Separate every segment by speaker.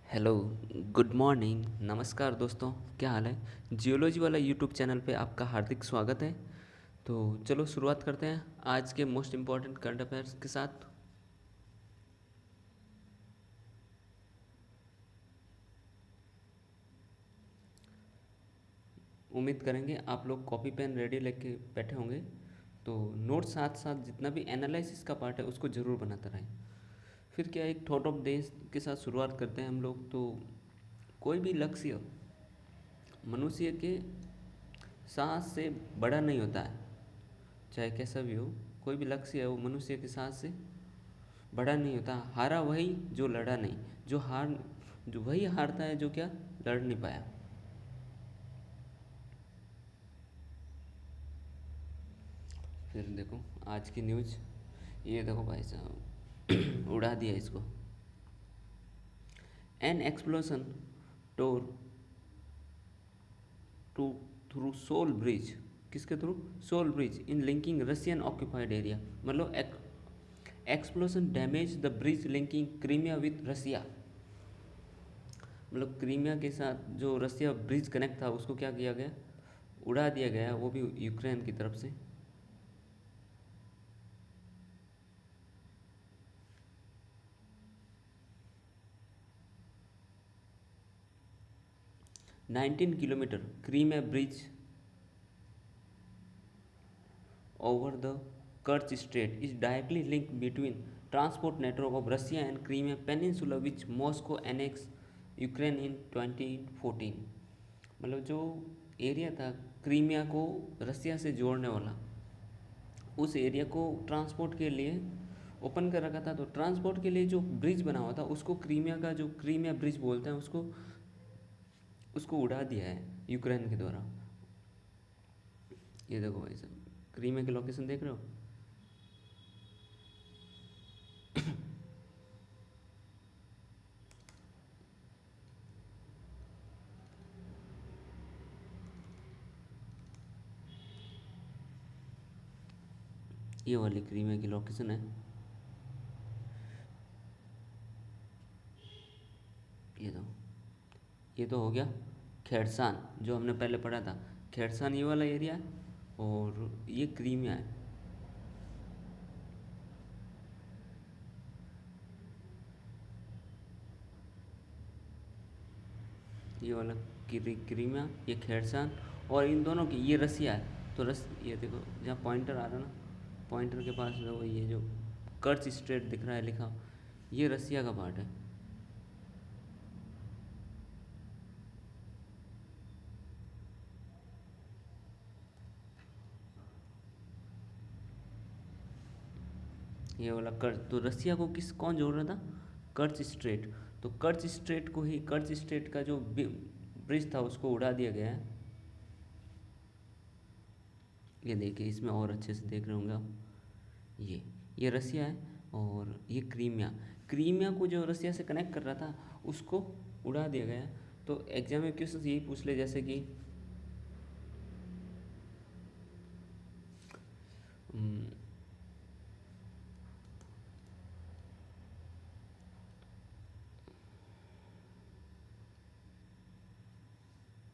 Speaker 1: Hello, good morning, नमस्कार दोस्तों। क्या हाल है? जियोलॉजी वाला यूट्यूब चैनल पे आपका हार्दिक स्वागत है। तो चलो शुरुआत करते हैं आज के मोस्ट इम्पॉर्टेंट करंट अफेयर्स के साथ। उम्मीद करेंगे आप लोग कॉपी पेन रेडी लेके बैठे होंगे। तो नोट साथ साथ जितना भी एनालिसिस का पार्ट है उसको ज़रूर बनाते रहें। फिर क्या, एक थॉट ऑफ डे के साथ शुरुआत करते हैं हम लोग। तो कोई भी लक्ष्य मनुष्य के सांस से बड़ा नहीं होता है, चाहे कैसा भी हो। कोई भी लक्ष्य है वो मनुष्य के सांस से बड़ा नहीं होता। हारा वही जो लड़ा नहीं, जो वही हारता है जो क्या लड़ नहीं पाया। फिर देखो आज की न्यूज़, ये देखो भाई साहब उड़ा दिया इसको। An explosion tore to through Sol bridge. किसके थ्रू? Sol bridge in linking Russian occupied area. मतलब explosion damage the bridge linking Crimea with Russia. मतलब क्रीमिया के साथ जो रसिया ब्रिज कनेक्ट था उसको क्या किया गया, उड़ा दिया गया, वो भी यूक्रेन की तरफ से। 19 kilometre Crimea bridge over the Kerch Strait is directly linked between transport network of Russia and Crimea Peninsula which Moscow annexed Ukraine in 2014। मतलब जो एरिया था क्रीमिया को रसिया से जोड़ने वाला, उस एरिया को ट्रांसपोर्ट के लिए ओपन कर रखा था। तो ट्रांसपोर्ट के लिए जो ब्रिज बना हुआ था उसको क्रीमिया का, जो क्रीमिया ब्रिज बोलते हैं उसको उसको उड़ा दिया है यूक्रेन के द्वारा। ये देखो भाई साहब, क्रीमिया की लोकेशन देख रहे हो? ये वाली क्रीमिया की लोकेशन है। ये दो, ये तो हो गया खेरसान, जो हमने पहले पढ़ा था। खेरसान ये वाला एरिया है और ये क्रीमिया है। ये वाला क्रीमिया, ये खेरसान, और इन दोनों की ये रसिया है। तो ये देखो जहाँ पॉइंटर आ रहा है ना, पॉइंटर के पास जो ये जो कर्च स्ट्रेट दिख रहा है लिखा, ये रसिया का पार्ट है। ये वाला कर्च, तो रसिया को कौन जोड़ रहा था? कर्च स्ट्रेट। तो कर्च स्ट्रेट को ही, कर्च स्ट्रेट का जो ब्रिज था उसको उड़ा दिया गया है। ये देखिए, इसमें और अच्छे से देख रहे होंगे आप। ये रसिया है और ये क्रीमिया। क्रीमिया को जो रसिया से कनेक्ट कर रहा था उसको उड़ा दिया गया। तो एग्जाम में क्वेश्चन यही पूछ ले, जैसे कि हम्म,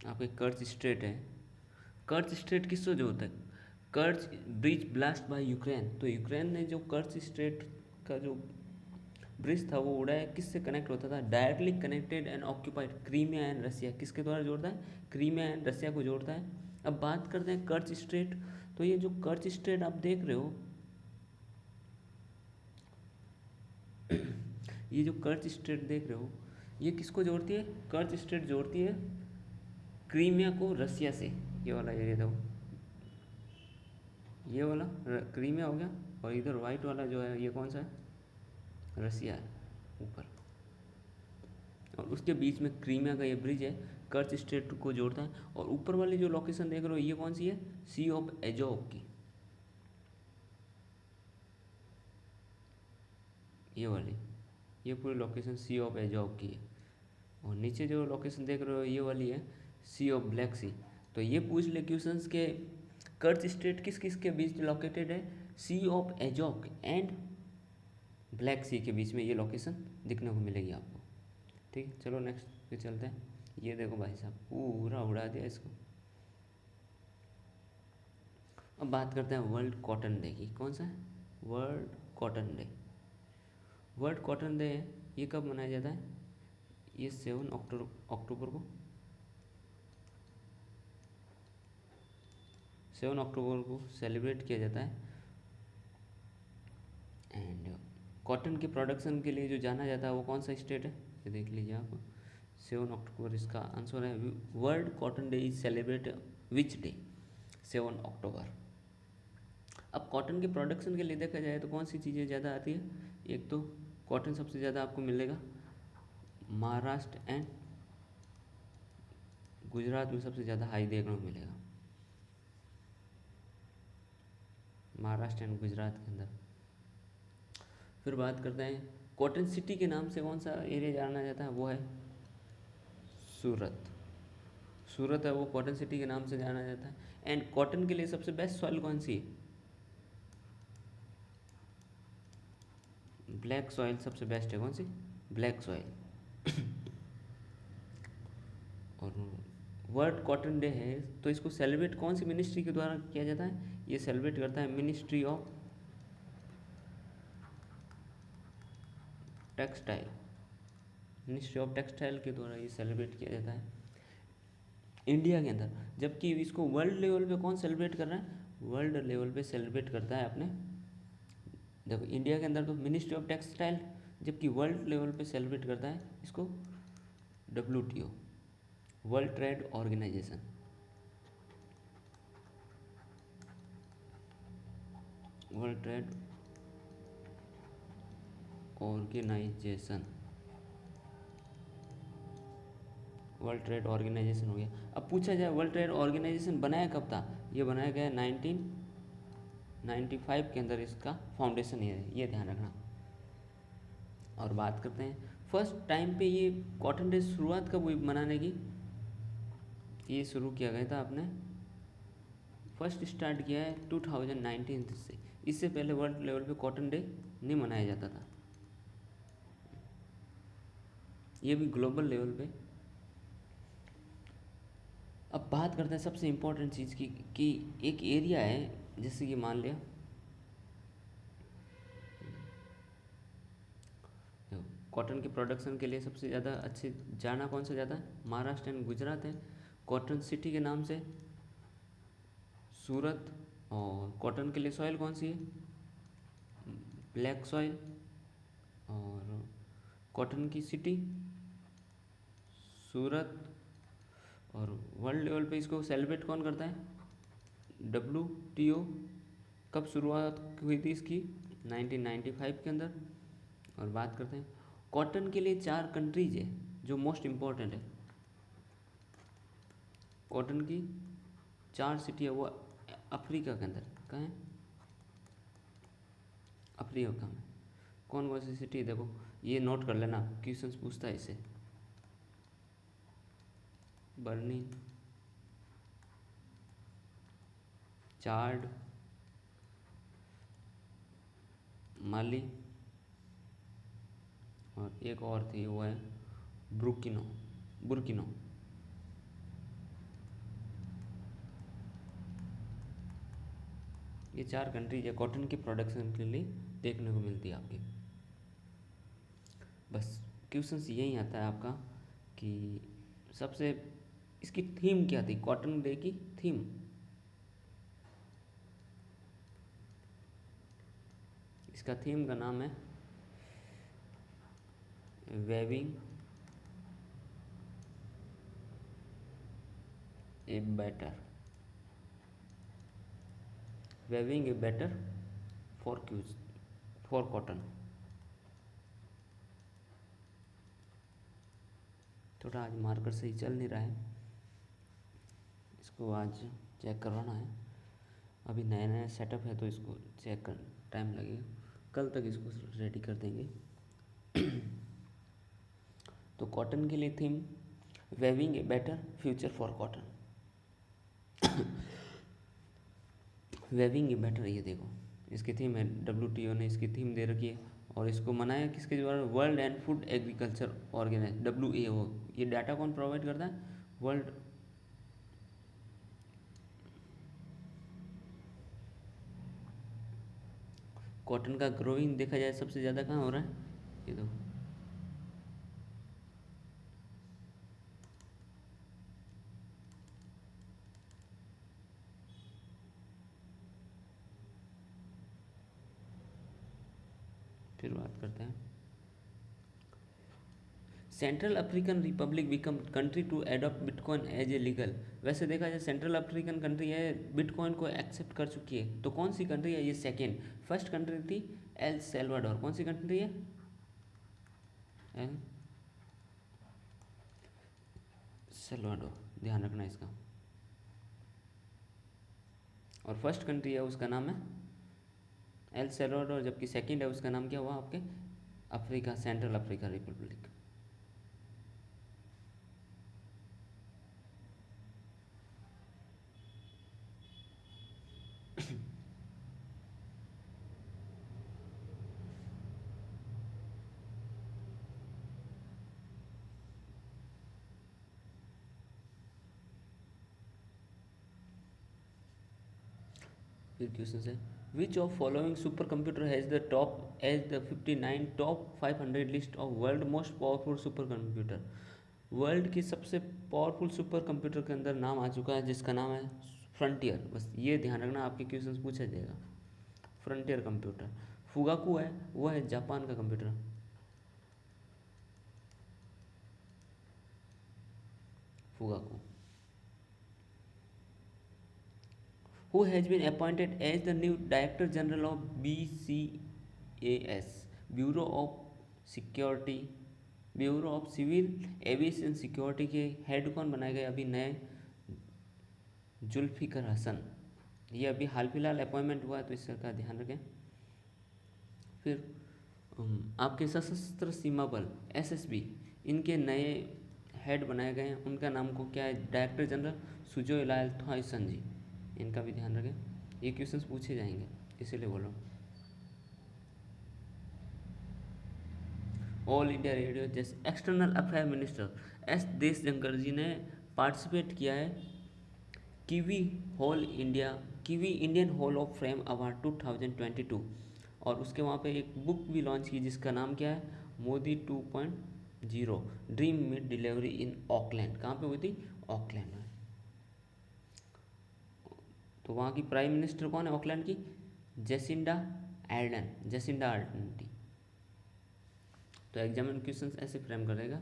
Speaker 1: आपके कर्च स्ट्रेट है। कर्च स्ट्रेट किससे जोड़ता है? Kerch bridge blast by Ukraine. तो यूक्रेन ने जो कर्च स्ट्रेट का जो ब्रिज था वो उड़ा है, किससे कनेक्ट होता था? Directly connected and occupied Crimea and Russia. किसके द्वारा जोड़ता है? क्रीमिया एंड रसिया को जोड़ता है। अब बात करते हैं कर्च स्ट्रेट। तो ये जो कर्च स्ट्रेट आप देख रहे हो, ये जो कर्च स्ट्रेट देख रहे हो, ये किसको जोड़ती है? कर्च स्ट्रेट जोड़ती है क्रीमिया को रसिया से। ये वाला एरिया देखो, ये वाला क्रीमिया हो गया, और इधर वाइट वाला जो है ये कौन सा है? रसिया है ऊपर। और उसके बीच में क्रीमिया का ये ब्रिज है, कर्च स्ट्रेट को जोड़ता है। और ऊपर वाली जो लोकेशन देख रहे हो ये कौन सी है? सी ऑफ एजोव की, ये वाली, ये पूरी लोकेशन सी ऑफ एजोव की है। और नीचे जो लोकेशन देख रहे हो ये वाली है सी ऑफ ब्लैक सी। तो ये पूछ ले क्वेश्चंस के कर्च स्ट्रेट किस किस के बीच लोकेटेड है? सी ऑफ एजोक एंड ब्लैक सी के बीच में ये लोकेशन दिखने को मिलेगी आपको। ठीक है, चलो नेक्स्ट पे चलते हैं। ये देखो भाई साहब, पूरा उड़ा दिया इसको। अब बात करते हैं वर्ल्ड कॉटन डे की। कौन सा है? World cotton day. World cotton day ये कब मनाया जाता है? ये 7 अक्टूबर को, 7 अक्टूबर को सेलिब्रेट किया जाता है। एंड कॉटन के प्रोडक्शन के लिए जो जाना जाता है वो कौन सा स्टेट है, ये देख लीजिए आप। 7 अक्टूबर इसका आंसर है। World cotton day is celebrate which day? 7 अक्टूबर। अब कॉटन के प्रोडक्शन के लिए देखा जाए तो कौन सी चीज़ें ज़्यादा आती है? एक तो कॉटन सबसे ज़्यादा आपको मिलेगा महाराष्ट्र एंड गुजरात में, सबसे ज़्यादा हाई देखने को मिलेगा महाराष्ट्र एंड गुजरात के अंदर। फिर बात करते हैं कॉटन सिटी के नाम से कौन सा एरिया जाना जाता है, वो है सूरत। सूरत है वो कॉटन सिटी के नाम से जाना जाता है। एंड कॉटन के लिए सबसे बेस्ट सॉइल कौन सी है? ब्लैक सॉइल सबसे बेस्ट है। कौन सी? Black soil. और वर्ल्ड कॉटन डे है तो इसको सेलिब्रेट कौन सी मिनिस्ट्री के द्वारा किया जाता है? ये सेलिब्रेट करता है ministry of textile. Ministry of textile के द्वारा ये सेलिब्रेट किया जाता है इंडिया के अंदर। जबकि इसको वर्ल्ड लेवल पे कौन सेलिब्रेट कर रहा है? वर्ल्ड लेवल पे सेलिब्रेट करता है अपने, देखो इंडिया के अंदर तो मिनिस्ट्री ऑफ टेक्सटाइल, जबकि वर्ल्ड लेवल पे सेलिब्रेट करता है इसको WTO, world trade organisation. World trade organisation, world trade organisation हो गया। अब पूछा जाए वर्ल्ड ट्रेड ऑर्गेनाइजेशन बनाया कब था? ये बनाया गया 1995 के अंदर, इसका फाउंडेशन ये ध्यान रखना। और बात करते हैं फर्स्ट टाइम पे ये कॉटन डे शुरुआत कब हुई मनाने की? ये शुरू किया गया था आपने, फर्स्ट स्टार्ट किया है 2019 से। इससे पहले वर्ल्ड लेवल पे कॉटन डे नहीं मनाया जाता था, ये भी ग्लोबल लेवल पे। अब बात करते हैं सबसे इम्पोर्टेंट चीज़ की कि एक एरिया है, जैसे कि मान लिया कॉटन के प्रोडक्शन के लिए सबसे ज़्यादा अच्छे जाना कौन सा जाता है? महाराष्ट्र एंड गुजरात है कॉटन सिटी के नाम से, सूरत। और कॉटन के लिए सॉइल कौन सी है? Black soil. और कॉटन की सिटी सूरत। और वर्ल्ड लेवल पे इसको सेलिब्रेट कौन करता है? WTO। कब शुरुआत हुई थी इसकी? 1995 के अंदर। और बात करते हैं कॉटन के लिए 4 कंट्रीज है जो मोस्ट इम्पॉर्टेंट है। कॉटन की 4 सिटी है वो अफ्रीका के अंदर। कहाँ है? अफ्रीका में। कौन कौन सी सिटी? देखो ये नोट कर लेना, क्वेश्चंस पूछता है इसे। बर्नी, चाड, माली, और एक और थी वो है बुर्किनो। ये 4 कंट्रीज है कॉटन की प्रोडक्शन के लिए देखने को मिलती है आपकी। बस क्वेश्चंस यही आता है आपका कि सबसे इसकी थीम क्या थी, कॉटन डे की थीम? इसका थीम का नाम है weaving a better, weaving a better for cotton. थोड़ा आज मार्कर सही चल नहीं रहा है, इसको आज चेक करवाना है। अभी नया नया सेटअप है तो इसको चेक कर टाइम लगेगा, कल तक इसको रेडी कर देंगे। तो कॉटन के लिए theme weaving a better future for cotton. Weaving a better, ये देखो इसकी थीम है, WTO ने इसकी थीम दे रखी है। और इसको मनाया किसके द्वारा? World and food agriculture organise WAO। ये डाटा कौन प्रोवाइड करता है? वर्ल्ड। कॉटन का ग्रोइंग देखा जाए सबसे ज़्यादा कहाँ हो रहा है? ये दो। फिर बात करते हैं। Central African Republic become country to adopt bitcoin as a legal. वैसे देखा जाए सेंट्रल अफ्रीकन कंट्री है, बिटकॉइन को एक्सेप्ट कर चुकी है। तो कौन सी कंट्री है? ये सेकेंड। फर्स्ट कंट्री थी एल सेल्वाडोर। कौन सी कंट्री है? एल सेल्वाडोर, ध्यान रखना इसका। और फर्स्ट कंट्री है उसका नाम है एल सेल्वाडोर, जबकि सेकंड है उसका नाम क्या हुआ आपके? Africa, Central Africa Republic. फिर क्वेश्चन है, which of following super computer has the top as the 59 top 500 list of world most powerful super computer. World की सबसे पावरफुल सुपर कंप्यूटर के अंदर नाम आ चुका है, जिसका नाम है फ्रंटियर। बस ये ध्यान रखना, आपके क्वेश्चन पूछा जाएगा। Frontier computer. फुगाकू है, वो है जापान का computer. Fugaku. Who has been appointed as the new Director General of BCAS, Bureau of Security, bureau of civil aviation security के हेड कौन बनाए गए अभी नए? जुल्फिकर हसन। ये अभी हाल फिलहाल अपॉइंटमेंट हुआ है, तो इसका ध्यान रखें। फिर आपके सशस्त्र सीमा बल SSB, इनके नए हेड बनाए गए हैं। उनका नाम को क्या है? डायरेक्टर जनरल सुजोय लाल थॉयसन जी। इनका भी ध्यान रखें, ये क्वेश्चंस पूछे जाएंगे, इसीलिए बोल रहा हूँ। ऑल इंडिया रेडियो जैसे external affair minister S Jaishankar ji ने पार्टिसिपेट किया है Kiwi Indian hall of fame award 2022। और उसके वहाँ पे एक बुक भी लॉन्च की जिसका नाम क्या है? Modi 2.0 dream meet delivery in Auckland. कहाँ पे हुई थी? ऑकलैंड में। तो वहाँ की प्राइम मिनिस्टर कौन है ऑकलैंड की? जेसिंडा आर्डन थी। तो एग्जाम में क्वेश्चन ऐसे फ्रेम करेगा,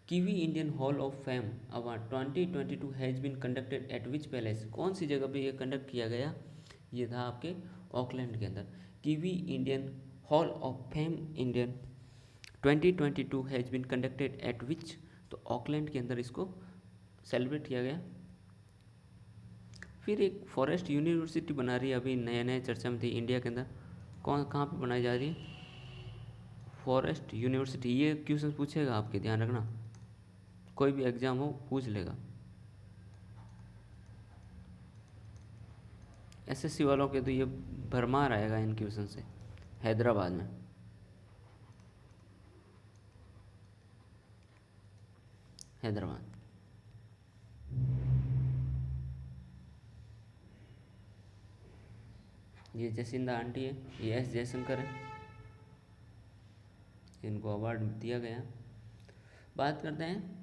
Speaker 1: Kiwi Indian hall of fame award 2022 has been conducted at which palace. कौन सी जगह पे ये कंडक्ट किया गया? ये था आपके ऑकलैंड के अंदर। Kiwi Indian hall of fame Indian 2022 has been conducted at which, तो ऑकलैंड के अंदर इसको सेलिब्रेट किया गया। फिर एक फॉरेस्ट यूनिवर्सिटी बना रही है, अभी नए नए चर्चा में थी इंडिया के अंदर। कहाँ पे बनाई जा रही है? Forest university. ये क्वेश्चन पूछेगा आपके, ध्यान रखना, कोई भी एग्जाम हो पूछ लेगा। SSC वालों के तो ये भरमार आएगा इन क्वेश्चन से। हैदराबाद में। हैदराबाद। ये जसिंदा आंटी है, ये S जयशंकर है, इनको अवार्ड दिया गया। बात करते हैं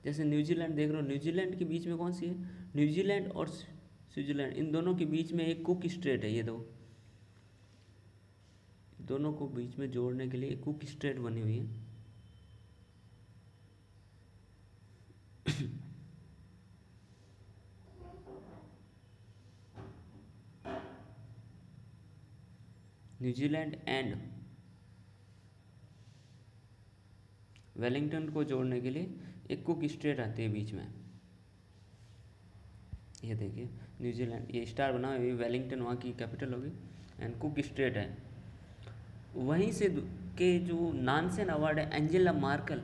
Speaker 1: जैसे न्यूजीलैंड देख रहे हो, न्यूजीलैंड के बीच में कौन सी है? न्यूजीलैंड और स्विट्जरलैंड, इन दोनों के बीच में एक कुक स्ट्रेट है। ये दोनों को बीच में जोड़ने के लिए एक कुक स्ट्रेट बनी हुई है। न्यूजीलैंड एंड वेलिंगटन को जोड़ने के लिए एक कुक स्ट्रेट आती है बीच में। ये देखिए न्यूजीलैंड, ये स्टार बना हुआ है, वेलिंगटन वहाँ की कैपिटल होगी, एंड कुक स्ट्रेट है। वहीं से के जो नानसेन अवार्ड है एंजेला मार्कल,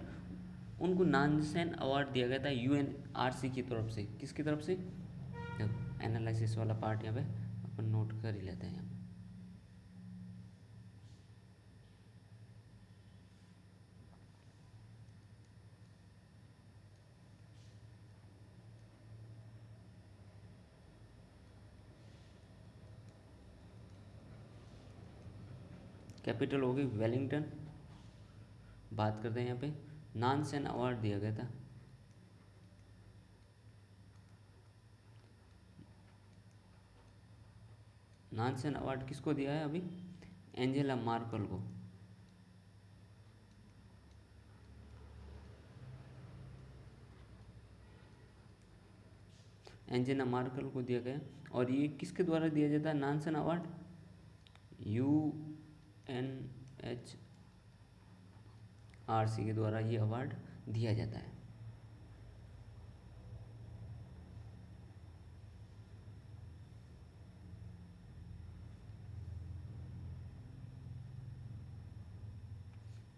Speaker 1: उनको नानसेन अवार्ड दिया गया था UNRC की तरफ से। किसकी तरफ से? एनालिसिस वाला पार्ट यहाँ पे अपन नोट कर ही लेते हैं यहाँ पे। कैपिटल होगी वेलिंगटन। बात करते हैं यहाँ पे, नानसेन अवार्ड दिया गया था। नानसेन अवार्ड किसको दिया है अभी? एंजेला मार्कल को। एंजेला मार्कल को दिया गया। और ये किसके द्वारा दिया जाता है नानसेन अवार्ड? UNHRC के द्वारा ये अवार्ड दिया जाता है।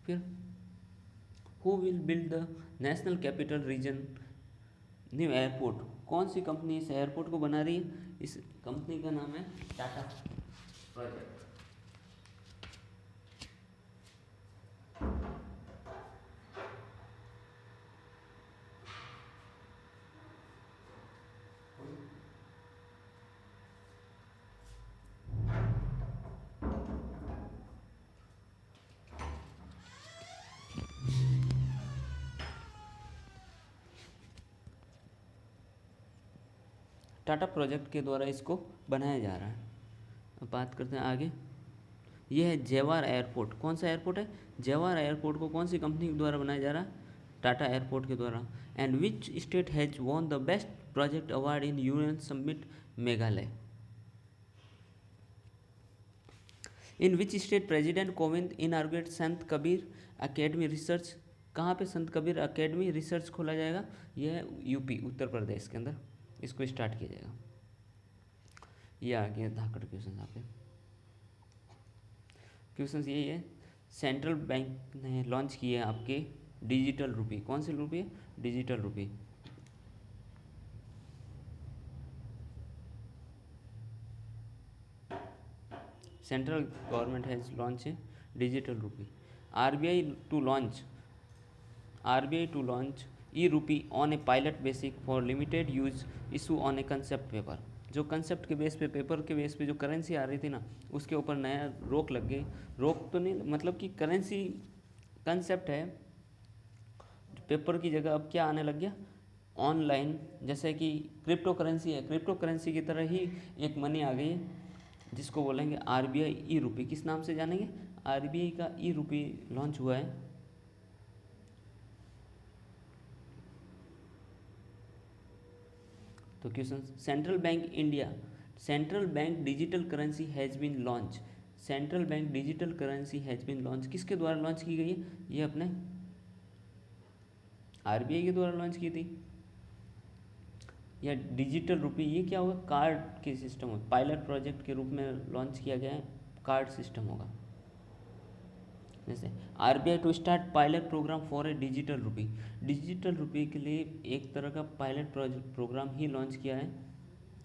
Speaker 1: फिर who will build the national capital region new airport? कौन सी कंपनी इस एयरपोर्ट को बना रही है? इस कंपनी का नाम है टाटा प्रोजेक्ट। टाटा प्रोजेक्ट के द्वारा इसको बनाया जा रहा है। अब बात करते हैं आगे। यह है जवाहर एयरपोर्ट। कौन सा एयरपोर्ट है? जवाहर एयरपोर्ट को कौन सी कंपनी के द्वारा बनाया जा रहा है? टाटा एयरपोर्ट के द्वारा। And which state has won the best project award in union summit Meghalaya? In which state president Kovind inaugurate Sant Kabir academy research? कहाँ पे संत कबीर अकेडमी रिसर्च खोला जाएगा? यह है यूपी, उत्तर प्रदेश के अंदर इसको स्टार्ट किया जाएगा। ये आ गया धाकड़ क्वेश्चन। आपके क्वेश्चन यही है, सेंट्रल बैंक ने लॉन्च किए हैं आपके डिजिटल रुपी। कौन सी रुपी है? Digital rupee. Central government has launch digital rupee. RBI to launch e rupee on a pilot basic for limited use issue on a concept paper. जो concept के base पे, paper के base पे जो currency आ रही थी ना, उसके ऊपर नया रोक लग गई। रोक तो नहीं, मतलब कि करेंसी कंसेप्ट है, पेपर की जगह अब क्या आने लग गया? ऑनलाइन। जैसे कि क्रिप्टो करेंसी है, क्रिप्टो करेंसी की तरह ही एक मनी आ गई है जिसको बोलेंगे आरबीआई ई रुपी। किस नाम से जानेंगे? आरबीआई का ई रुपी लॉन्च हुआ है। तो question, central bank India, central bank digital currency has been launch. Central bank digital currency has been launch किसके द्वारा लॉन्च की गई है? ये अपने आरबीआई के द्वारा लॉन्च की थी। या डिजिटल रुपी, ये क्या होगा? कार्ड के सिस्टम होगा, पायलट प्रोजेक्ट के रूप में लॉन्च किया गया है, कार्ड सिस्टम होगा। जैसे RBI to start pilot programme for a digital rupee. Digital rupee के लिए एक तरह का पायलट प्रोग्राम ही लॉन्च किया है।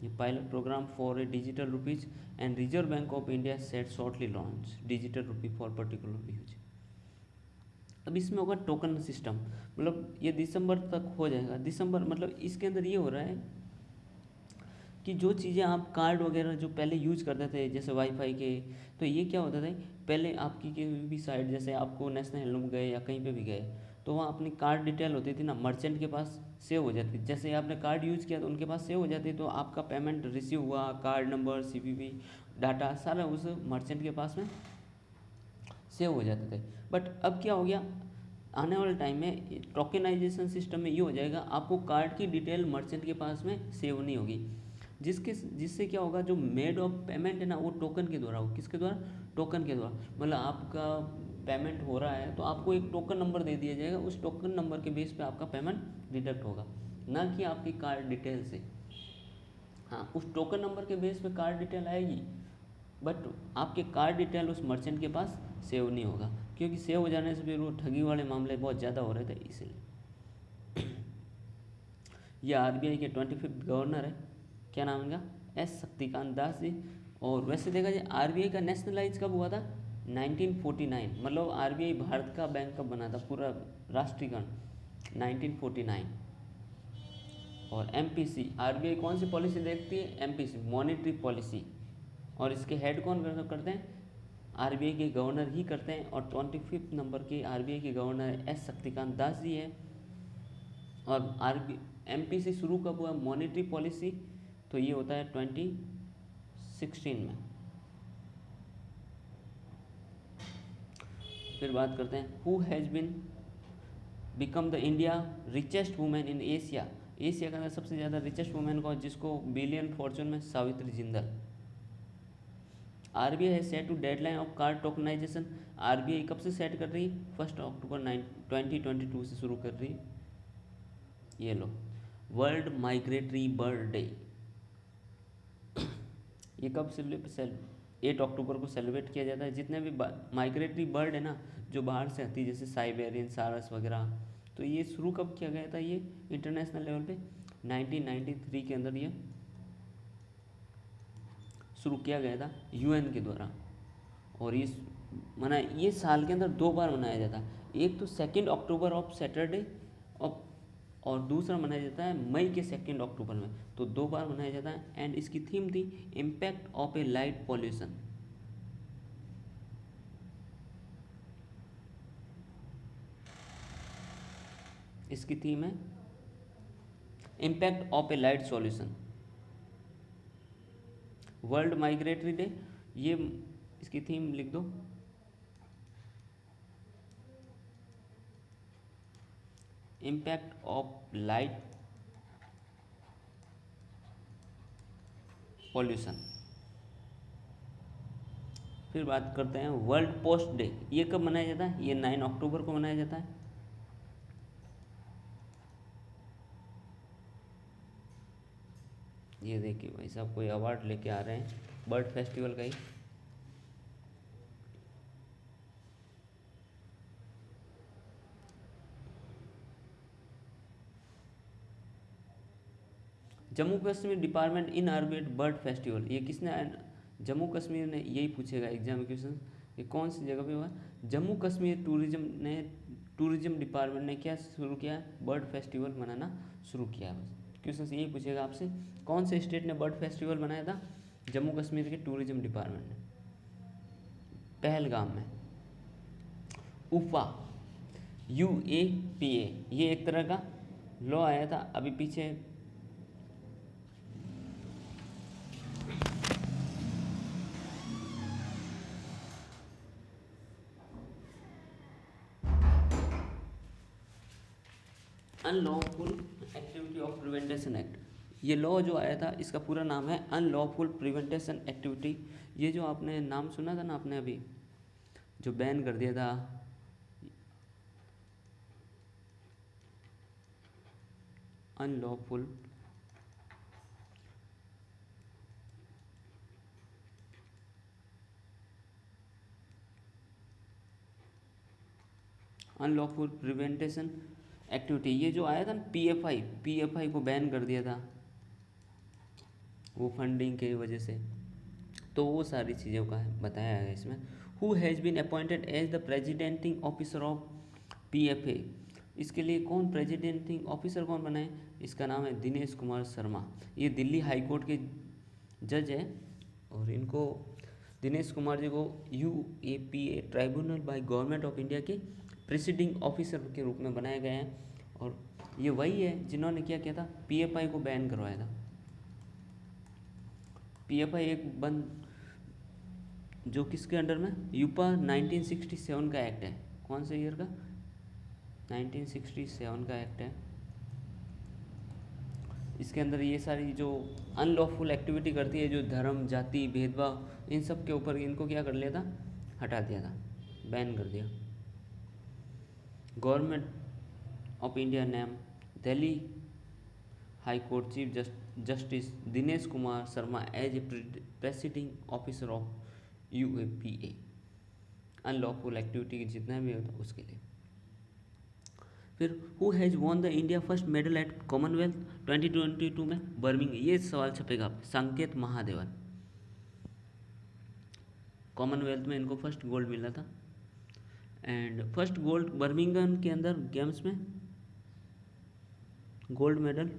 Speaker 1: ये pilot programme for a digital rupees and Reserve Bank of India set shortly launch digital rupee for particular use. अब इसमें होगा टोकन सिस्टम, मतलब ये दिसंबर तक हो जाएगा। दिसंबर मतलब इसके अंदर ये हो रहा है कि जो चीज़ें आप कार्ड वगैरह जो पहले यूज करते थे, जैसे वाईफाई के, तो ये क्या होता था, पहले आपकी कोई भी साइट, जैसे आपको नेशनल हेलूम गए या कहीं पे भी गए, तो वहाँ अपनी कार्ड डिटेल होती थी ना, मर्चेंट के पास सेव हो जाती थी। जैसे आपने कार्ड यूज़ किया तो उनके पास सेव हो जाती, तो आपका पेमेंट रिसीव हुआ, कार्ड नंबर, सीवीवी डाटा सारा उस मर्चेंट के पास में सेव हो जाते थे। बट अब क्या हो गया, आने वाले टाइम में टोकनाइजेशन सिस्टम में ये हो जाएगा, आपको कार्ड की डिटेल मर्चेंट के पास में सेव नहीं होगी, जिससे क्या होगा, जो मेड ऑफ पेमेंट है ना, वो टोकन के द्वारा हो। किसके द्वारा? टोकन के द्वारा। मतलब आपका पेमेंट हो रहा है तो आपको एक टोकन नंबर दे दिया जाएगा, उस टोकन नंबर के बेस पे आपका पेमेंट डिडक्ट होगा, ना कि आपकी कार्ड डिटेल से। हाँ, उस टोकन नंबर के बेस पे कार्ड डिटेल आएगी, बट आपके कार्ड डिटेल उस मर्चेंट के पास सेव नहीं होगा, क्योंकि सेव हो जाने से फिर वो ठगी वाले मामले बहुत ज़्यादा हो रहे थे, इसलिए। ये आरबीआई के 25th गवर्नर है, क्या नाम है इनका? एस शक्तिकांत दास जी। और वैसे देखा जाए आरबीआई का नेशनलाइज कब हुआ था? 1949। मतलब आरबीआई भारत का बैंक कब बना था, पूरा राष्ट्रीयकरण 1949। और एमपीसी, आरबीआई कौन सी पॉलिसी देखती है? MPC, monetary policy. और इसके हेड कौन करते हैं? आरबीआई के गवर्नर ही करते हैं। और 25 नंबर के आरबीआई के गवर्नर एस शक्तिकांत दास जी है। और एमपीसी शुरू कब हुआ मॉनेटरी पॉलिसी? तो ये होता है 2016 में। फिर बात करते हैं who has been become the India richest women in Asia. Asia का अंदर सबसे ज़्यादा रिचेस्ट वुमेन कौन, जिसको बिलियन फॉर्चून में? सावित्री जिंदल। आरबीआई है set to deadline of card tokenisation. RBI कब से सेट कर रही है? 1 अक्टूबर 2022 से शुरू कर रही है। ये लो, वर्ल्ड माइग्रेटरी बर्ड डे, ये कब 8 अक्टूबर को सेलिब्रेट किया जाता है। जितने भी माइग्रेटरी बर्ड है ना, जो बाहर से आती है, जैसे साइबेरियन, सारस वगैरह, तो ये शुरू कब किया गया था? ये इंटरनेशनल लेवल पे 1993 के अंदर ये शुरू किया गया था यूएन के द्वारा। और ये साल के अंदर 2 बार मनाया जाता है। एक तो 2 अक्टूबर ऑफ सैटरडे, और दूसरा मनाया जाता है मई के 2 अक्टूबर में। तो 2 बार मनाया जाता है। एंड इसकी थीम थी impact of A light pollution. इसकी थीम है impact of A light solution. World migratory day, ये इसकी थीम लिख दो, इम्पैक्ट ऑफ लाइट पॉल्यूशन। फिर बात करते हैं वर्ल्ड पोस्ट डे, ये कब मनाया जाता है? ये 9 अक्टूबर को मनाया जाता है। ये देखिए भाई साहब कोई अवार्ड लेके आ रहे हैं बर्ड फेस्टिवल का ही। Jammu Kashmir department in orbit bird festival, ये किसने? जम्मू कश्मीर ने, यही पूछेगा एग्जाम क्वेश्चन, ये कौन सी जगह पे हुआ? जम्मू कश्मीर टूरिज्म डिपार्टमेंट ने क्या शुरू किया? बर्ड फेस्टिवल मनाना शुरू किया। बस क्वेश्चन यही पूछेगा आपसे, कौन से स्टेट ने बर्ड फेस्टिवल मनाया था? जम्मू कश्मीर के टूरिज्म डिपार्टमेंट ने, पहलगाम में। UPA, UAPA, ये एक तरह का लॉ आया था अभी पीछे, unlawful activity of prevention act. ये लॉ जो आया था इसका पूरा नाम है अनलॉफुल प्रिवेंटेशन एक्टिविटी। ये जो आपने नाम सुना था ना, आपने अभी जो बैन कर दिया था, अनलॉफुल अनलॉफुल प्रिवेंटेशन एक्टिविटी, ये जो आया था ना पीएफआई को बैन कर दिया था वो फंडिंग के वजह से। तो वो सारी चीज़ों का बताया है इसमें। Who has been appointed as the presiding officer of PFA, इसके लिए कौन प्रेजिडेंटिंग ऑफिसर कौन बना है? इसका नाम है दिनेश कुमार शर्मा। ये दिल्ली हाई कोर्ट के जज है। और इनको, दिनेश कुमार जी को, UAPA tribunal by government of India के प्रेसिडिंग ऑफिसर के रूप में बनाया गया है। और ये वही है जिन्होंने क्या किया था? पीएफआई को बैन करवाया था। पीएफआई एक बंद जो किसके अंडर में? यूपा 1967 का एक्ट है। कौन से ईयर का? 1967 का एक्ट है। इसके अंदर ये सारी जो अनलॉफुल एक्टिविटी करती है, जो धर्म, जाति, भेदभाव, इन सब के ऊपर इनको क्या कर लिया था? हटा दिया था, बैन कर दिया। Government of India name Delhi high court chief justice Dinesh Kumar Sharma as a presiding officer of UAPA। Unlawful activity जितना भी होता है उसके लिए। फिर who has won the India first medal at Commonwealth 2022 में? बर्मिंघम, ये सवाल छपेगा, संकेत महादेवन। कॉमनवेल्थ में इनको फर्स्ट गोल्ड मिला था। एंड फर्स्ट गोल्ड बर्मिंगम के अंदर गेम्स में gold medal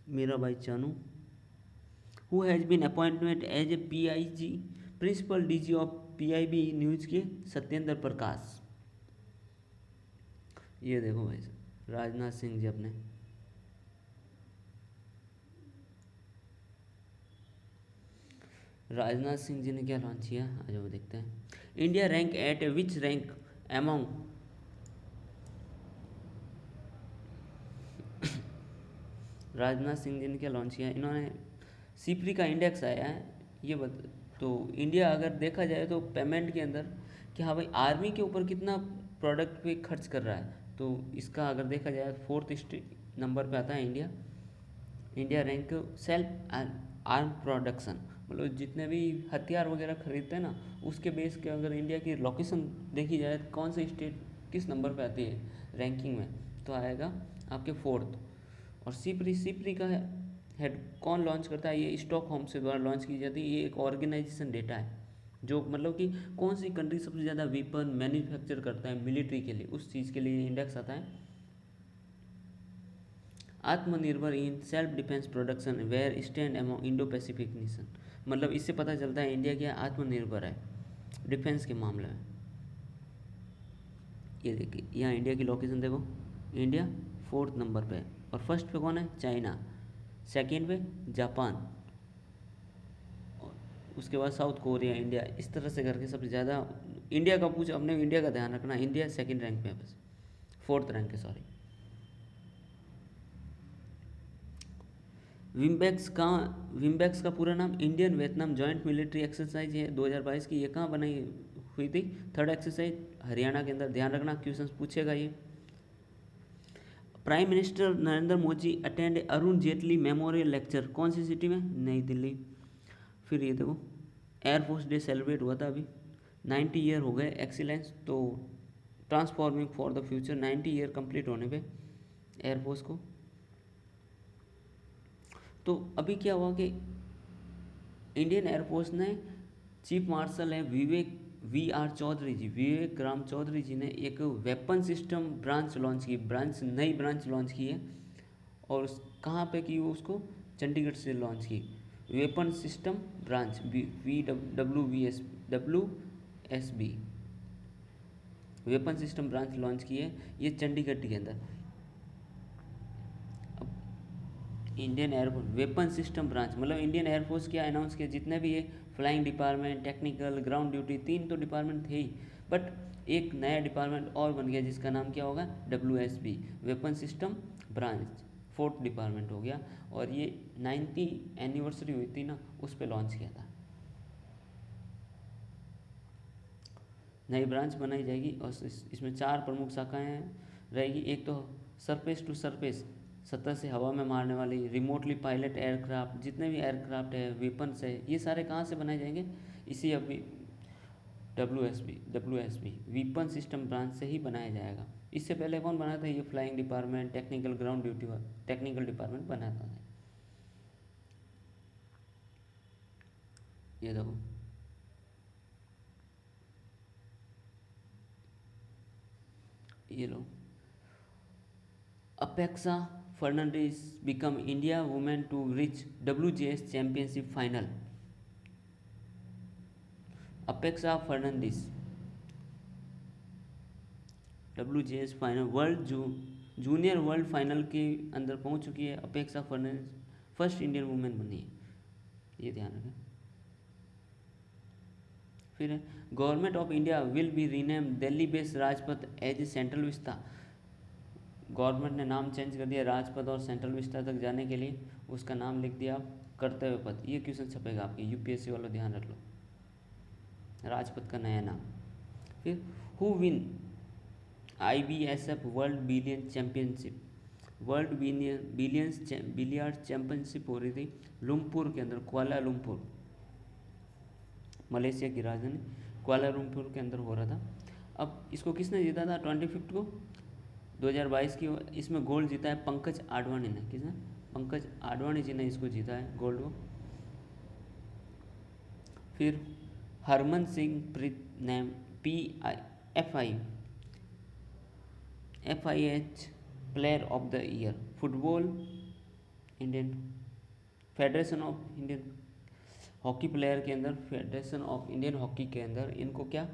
Speaker 1: Mirabai Chanu. Who has been appointment as a PIG principal DG of PIB news के सत्येंद्र प्रकाश। ये देखो भाई साहब, राजनाथ सिंह जी अपने। राजनाथ सिंह जी ने क्या लॉन्च किया, आज वो देखते हैं। India rank at which rank among, Rajnath Singh ji ने क्या लॉन्च किया, इन्होंने सीपरी का इंडेक्स आया है ये तो इंडिया अगर देखा जाए तो पेमेंट के अंदर कि हाँ भाई आर्मी के ऊपर कितना प्रोडक्ट पे खर्च कर रहा है, तो इसका अगर देखा जाए 4th नंबर पे आता है India. India rank self arm production, मतलब जितने भी हथियार वगैरह खरीदते हैं ना, उसके बेस के अगर इंडिया की लोकेशन देखी जाए कौन सी स्टेट किस नंबर पे आती है रैंकिंग में, तो आएगा आपके 4th। और सिपरी का हेड कौन लॉन्च करता है, ये स्टॉकहोम से द्वारा लॉन्च की जाती है। ये एक ऑर्गेनाइजेशन डेटा है जो मतलब कि कौन सी कंट्री सबसे ज़्यादा वेपन मैन्युफैक्चर करता है मिलिट्री के लिए, उस चीज़ के लिए इंडेक्स आता है। Atmanirbhar in self defence production where stand among Indo Pacific nation, मतलब इससे पता चलता है इंडिया क्या आत्मनिर्भर है डिफेंस के मामले में। ये देखिए यहाँ इंडिया की लोकेशन देखो, इंडिया 4th नंबर पे है और फर्स्ट पे कौन है, चाइना, सेकंड पे जापान, और उसके बाद साउथ कोरिया, इंडिया, इस तरह से करके सबसे ज़्यादा इंडिया का पूछ, अपने इंडिया का ध्यान रखना, इंडिया 2nd रैंक पे है, बस 4th रैंक है, सॉरी। विम्बैक्स का पूरा नाम Indian Vietnam joint military exercise है 2022 की। ये कहाँ बनाई हुई थी, 3rd एक्सरसाइज हरियाणा के अंदर, ध्यान रखना क्वेश्चन पूछेगा ये। Prime minister Narendra Modi attend Arun Jaitley memorial lecture, कौन सी सिटी में, नई दिल्ली। फिर ये देखो एयरफोर्स डे सेलिब्रेट हुआ था अभी, 90 ईयर हो गए एक्सीलेंस, तो transforming for the future 90 year complete होने पे एयरफोर्स को। तो अभी क्या हुआ कि इंडियन एयरफोर्स ने चीफ मार्शल है विवेक चौधरी जी, विवेक राम चौधरी जी ने एक वेपन सिस्टम ब्रांच लॉन्च की, नई ब्रांच लॉन्च की है। और कहाँ पे की वो, उसको चंडीगढ़ से लॉन्च की, weapon system branch WSB weapon system branch launch की है ये चंडीगढ़ के अंदर। Indian air force weapon system branch, मतलब इंडियन एयरफोर्स क्या अनाउंस किया, जितने भी ये flying department, technical, ground duty, 3 तो डिपार्टमेंट थे ही, बट एक नया डिपार्टमेंट और बन गया जिसका नाम क्या होगा, WSB weapon system branch, 4th department हो गया। और ये 90 एनिवर्सरी हुई थी ना, उस पर लॉन्च किया था। नई ब्रांच बनाई जाएगी और इसमें 4 प्रमुख शाखाएँ रहेगी। एक तो सरफेस टू सरफेस, सतह से हवा में मारने वाली, रिमोटली पायलट एयरक्राफ्ट, जितने भी एयरक्राफ्ट है, वेपन्स है, ये सारे कहाँ से बनाए जाएंगे, इसी अभी WSB वेपन सिस्टम ब्रांच से ही बनाया जाएगा। इससे पहले कौन बना था, ये flying department, technical, ground duty, technical department बनाता था। ये देखो ये लो, Apeksha Fernandes become India women to reach WGS championship final. Apeksha Fernandes WGS final junior world final के अंदर पहुंच चुकी है। अपेक्षा फर्नांडिस फर्स्ट इंडियन वुमेन बनी है, ये ध्यान रखें। फिर government of India will be rename Delhi based Rajpath as central vista, government ने नाम चेंज कर दिया राजपथ और सेंट्रल विस्ता तक जाने के लिए, उसका नाम लिख दिया कर्तव्य पथ। ये क्वेश्चन छपेगा आपके UPSC वालों, ध्यान रख लो, राजपथ का नया नाम। फिर who win IBSF world billion championship, world billiard championship हो रही थी लुमपुर के अंदर, कुआलालंपुर, मलेशिया की राजधानी कुआलालंपुर के अंदर हो रहा था। अब इसको किसने जीता था 25 को, 2022 की इसमें गोल्ड जीता है पंकज आडवाणी ने। किसने? पंकज आडवाणी जी ने इसको जीता है गोल्ड को। फिर हरमन सिंह प्रीत ने FIH player of the year football Indian federation of Indian hockey player के अंदर, फेडरेशन ऑफ इंडियन हॉकी के अंदर इनको क्या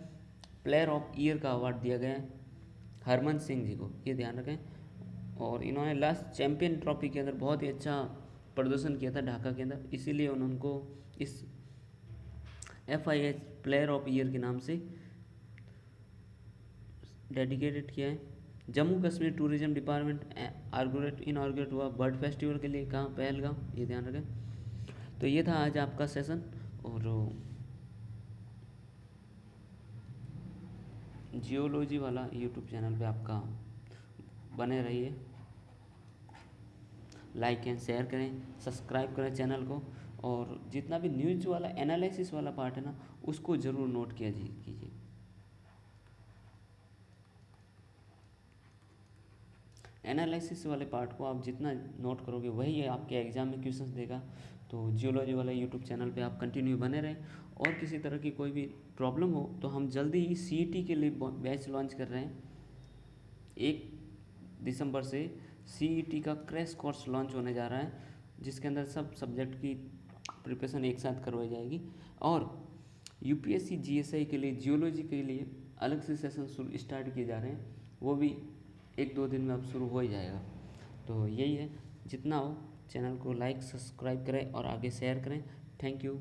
Speaker 1: प्लेयर ऑफ ईयर का अवार्ड दिया गया है हरमन सिंह जी को, ये ध्यान रखें। और इन्होंने लास्ट चैंपियन ट्रॉफी के अंदर बहुत ही अच्छा प्रदर्शन किया था ढाका के अंदर, इसीलिए उनको इस FIH प्लेयर ऑफ ईयर के नाम से डेडिकेटेड किया है। जम्मू कश्मीर टूरिज्म डिपार्टमेंट इनऑर्गेट हुआ बर्ड फेस्टिवल के लिए, कहाँ? पहलगाम, ये ध्यान रखें। तो ये था आज आपका सेशन, और जियोलॉजी वाला यूट्यूब चैनल पे आपका बने रहिए, लाइक एंड शेयर करें, सब्सक्राइब करें चैनल को, और जितना भी न्यूज़ वाला एनालिसिस वाला पार्ट है ना उसको ज़रूर नोट कीजिए। एनालिसिस वाले पार्ट को आप जितना नोट करोगे वही है आपके एग्ज़ाम में क्वेश्चंस देगा। तो जियोलॉजी वाला यूट्यूब चैनल पे आप कंटिन्यू बने रहें, और किसी तरह की कोई भी प्रॉब्लम हो तो हम जल्दी ही CET के लिए बैच लॉन्च कर रहे हैं। 1 दिसंबर से CET का क्रैश कोर्स लॉन्च होने जा रहा है, जिसके अंदर सब सब्जेक्ट की प्रिपरेशन एक साथ करवाई जाएगी। और UPSC GSI के लिए जियोलॉजी के लिए अलग से सेशन स्टार्ट किए जा रहे हैं, वो भी 1-2 दिन में अब शुरू हो ही जाएगा। तो यही है, जितना हो चैनल को लाइक सब्सक्राइब करें और आगे शेयर करें। Thank you.